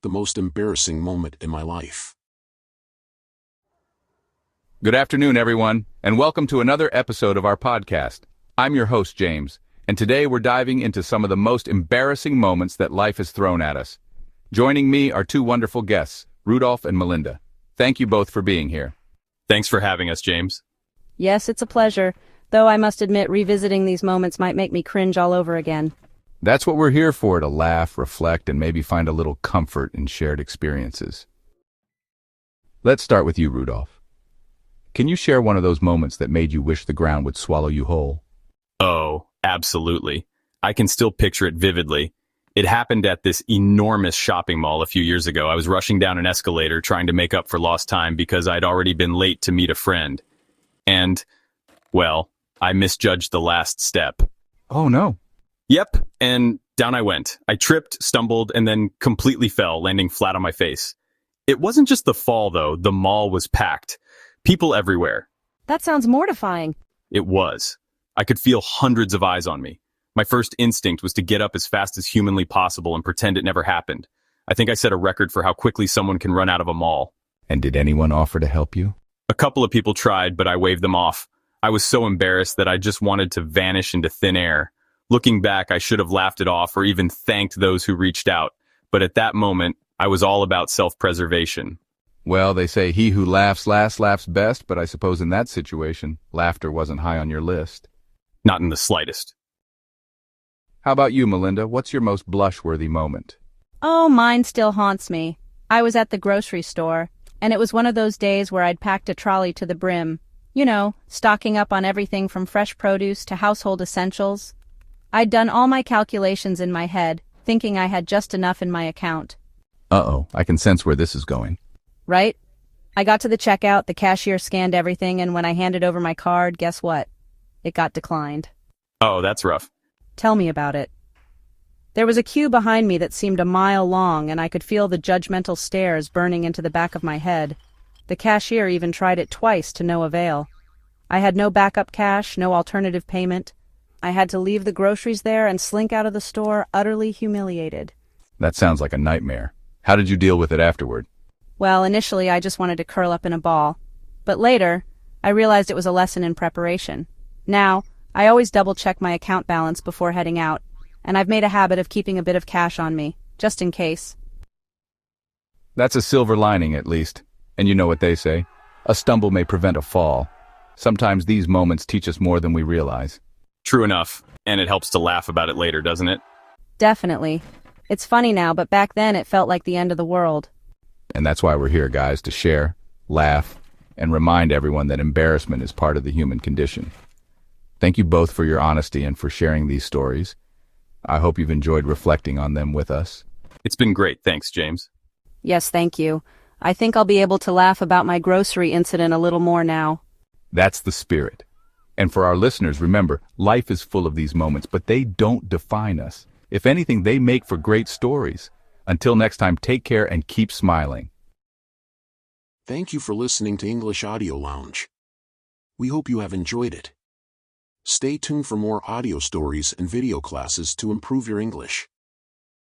the most embarrassing moment in my life. Good afternoon, everyone, and welcome to another episode of our podcast. I'm your host, James, and today we're diving into some of the most embarrassing moments that life has thrown at us. Joining me are two wonderful guests, Rudolph and Melinda. Thank you both for being here. Thanks for having us, James. Yes, it's a pleasure, though I must admit revisiting these moments might make me cringe all over again. That's what we're here for, to laugh, reflect, and maybe find a little comfort in shared experiences. Let's start with you, Rudolph. Can you share one of those moments that made you wish the ground would swallow you whole? Oh, absolutely. I can still picture it vividly. It happened at this enormous shopping mall a few years ago. I was rushing down an escalator trying to make up for lost time because I'd already been late to meet a friend. And, well, I misjudged the last step. Oh, no. Yep, and down I went. I tripped, stumbled, and then completely fell, landing flat on my face. It wasn't just the fall, though. The mall was packed. People everywhere. That sounds mortifying. It was. I could feel hundreds of eyes on me. My first instinct was to get up as fast as humanly possible and pretend it never happened. I think I set a record for how quickly someone can run out of a mall. And did anyone offer to help you? A couple of people tried, but I waved them off. I was so embarrassed that I just wanted to vanish into thin air. Looking back, I should have laughed it off or even thanked those who reached out. But at that moment, I was all about self-preservation. Well, they say he who laughs last laughs best, but I suppose in that situation, laughter wasn't high on your list. Not in the slightest. How about you, Melinda? What's your most blush-worthy moment? Oh, mine still haunts me. I was at the grocery store, and it was one of those days where I'd packed a trolley to the brim. You know, stocking up on everything from fresh produce to household essentials. I'd done all my calculations in my head, thinking I had just enough in my account. Uh-oh, I can sense where this is going. Right? I got to the checkout, the cashier scanned everything, and when I handed over my card, guess what? It got declined. Oh, that's rough. Tell me about it. There was a queue behind me that seemed a mile long, and I could feel the judgmental stares burning into the back of my head. The cashier even tried it twice to no avail. I had no backup cash, no alternative payment. I had to leave the groceries there and slink out of the store utterly humiliated. That sounds like a nightmare. How did you deal with it afterward? Well, initially I just wanted to curl up in a ball. But later, I realized it was a lesson in preparation. Now, I always double-check my account balance before heading out, and I've made a habit of keeping a bit of cash on me, just in case. That's a silver lining, at least. And you know what they say, a stumble may prevent a fall. Sometimes these moments teach us more than we realize. True enough, and it helps to laugh about it later, doesn't it? Definitely. It's funny now, but back then it felt like the end of the world. And that's why we're here, guys, to share, laugh, and remind everyone that embarrassment is part of the human condition. Thank you both for your honesty and for sharing these stories. I hope you've enjoyed reflecting on them with us. It's been great, thanks, James. Yes, thank you. I think I'll be able to laugh about my grocery incident a little more now. That's the spirit. And for our listeners, remember, life is full of these moments, but they don't define us. If anything, they make for great stories. Until next time, take care and keep smiling. Thank you for listening to English Audio Lounge. We hope you have enjoyed it. Stay tuned for more audio stories and video classes to improve your English.